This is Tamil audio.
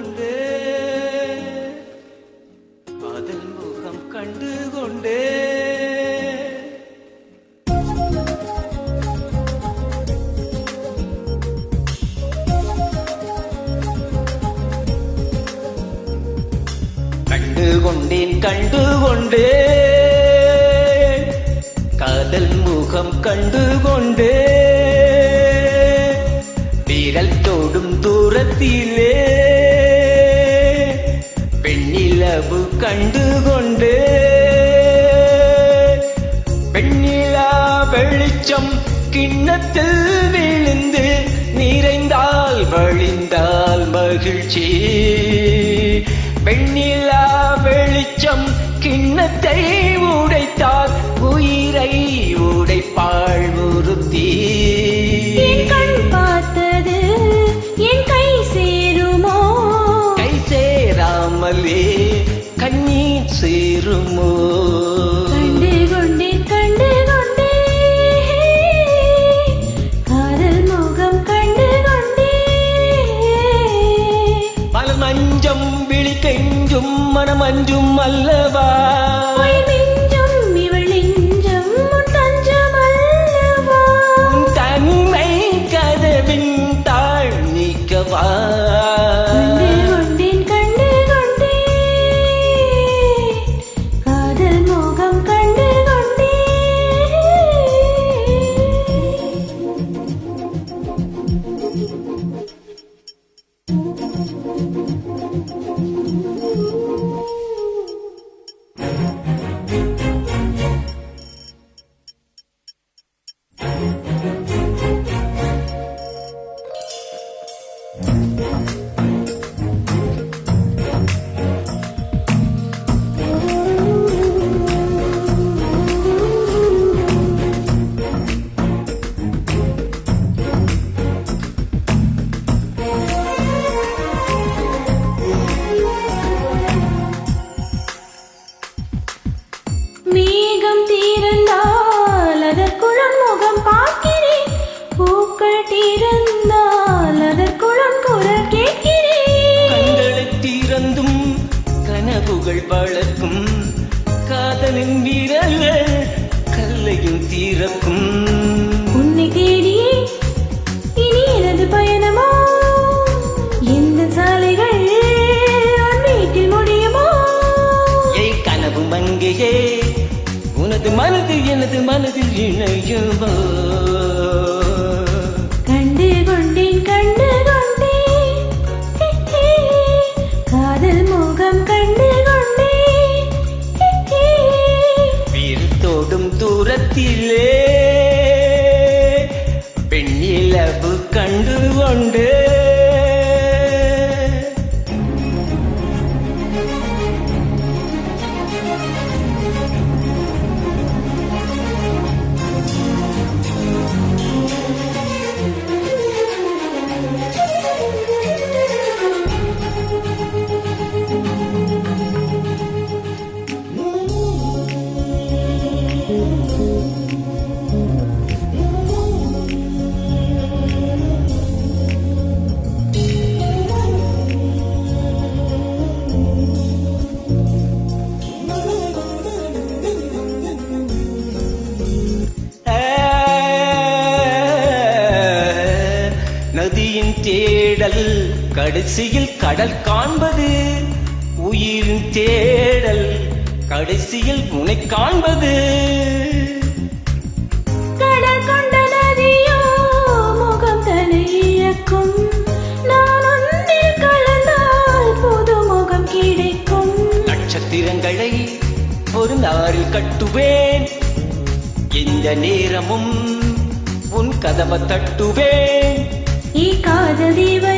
கொண்டே காதல் முகம் கண்டு கொண்டே கண்டு கொண்டே காதல் முகம் கண்டு கொண்டே விரல் தோடும் தூரத்திலே பெண்ணிலவு கண்டு கொண்டே பெண்ணிலா வெளிச்சம் கிண்ணத்தில் விழுந்து நிறைந்தால் வழிந்தால் மகிழ்ச்சி பெண்ணிலா வெளிச்சம் கிண்ணத்தை உடைத்தால் உயிரை உடைப்பாள் ஒருத்தி என் கண் பார்த்தது என் கை சேருமோ கை சேராமலே கண்ணீர் சேருமோ கண்டு கொண்டே காதல் முகம் கண்டு கொண்டே பல மஞ்சம் விழி கெஞ்சும் மனமஞ்சும் அல்லவா இவள் நெஞ்சம் தஞ்சம் அல்லவா தனிமை கதவின் தாழ் நீக்கவா கண்டு கொண்டே காதல் முகம் கண்டு கொண்டே மேகம் தீர்ந்தால் அதற்குள் முகம் பார்க்கிறேன் பூக்கள் தீர்ந்தால் அதற்குள் குரல் கேட்கிறேன் கண்களை திறந்தும் கனவுகள் வளர்க்கும் காதலின் வீரர்கள் கல்லையும் தீரக்கும் உன்னை தேடியே இனி எனது பயணமோ எந்த சாலைகள் உன் வீட்டில் முடியுமோ ஏய் கனவு மங்கையே உனது மனது எனது மனதில் இணையுமோ கண்டு கொண்டேன் காதல் முகம் கண்டு கொண்டேன் வீரத்தோடும் தூரத்திலே பெண்ணிலவு கண்டு கொண்டே நதியின் தேடல் கடைசியில் கடல் காண்பது உயிரின் தேடல் கடைசியில் உன்னை காண்பது கடல் கொண்ட நதியோ முகம் தன்னை இழக்கும் நான் ஒன்றில் கலந்தால் புது முகம் கிடைக்கும் நட்சத்திரங்களை ஒரு நாளில் கட்டுவேன் எந்த நேரமும் உன் கதவை தட்டுவேன் காதல் தீவை